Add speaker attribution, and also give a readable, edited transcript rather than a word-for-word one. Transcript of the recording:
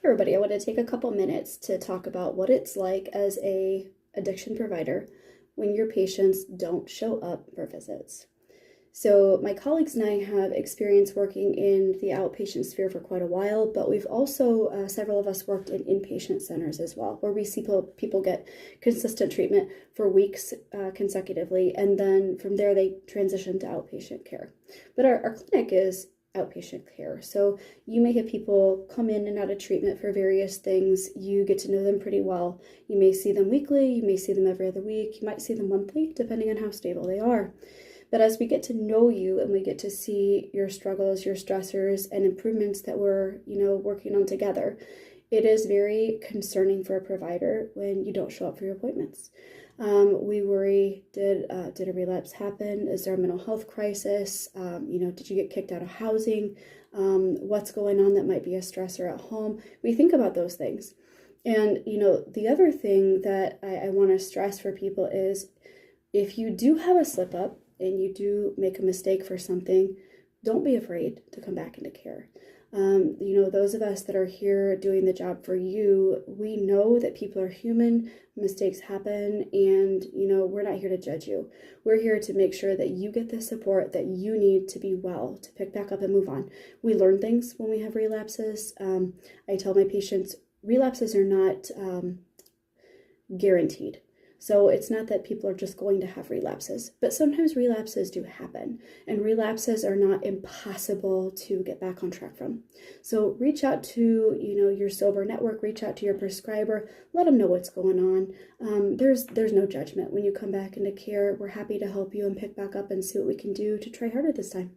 Speaker 1: everybody, I want to take a couple minutes to talk about what it's like as a addiction provider when your patients don't show up for visits. So my colleagues and I have experience working in the outpatient sphere for quite a while, but we've also, several of us worked in inpatient centers as well, where we see people get consistent treatment for weeks consecutively, and then from there they transition to outpatient care. But our clinic is outpatient care. So you may have people come in and out of treatment for various things. You get to know them pretty well. You may see them weekly, you may see them every other week, you might see them monthly, depending on how stable they are. But as we get to know you and we get to see your struggles, your stressors, and improvements that we're, working on together, it is very concerning for a provider when you don't show up for your appointments. We worry, did a relapse happen? Is there a mental health crisis? Did you get kicked out of housing? What's going on that might be a stressor at home? We think about those things. And, the other thing that I want to stress for people is if you do have a slip up and you do make a mistake for something, don't be afraid to come back into care. Those of us that are here doing the job for you, we know that people are human, mistakes happen, and, we're not here to judge you. We're here to make sure that you get the support that you need to be well, to pick back up and move on. We learn things when we have relapses. I tell my patients, relapses are not guaranteed. So it's not that people are just going to have relapses, but sometimes relapses do happen, and relapses are not impossible to get back on track from. So reach out to, your sober network, reach out to your prescriber, let them know what's going on. There's no judgment when you come back into care. We're happy to help you and pick back up and see what we can do to try harder this time.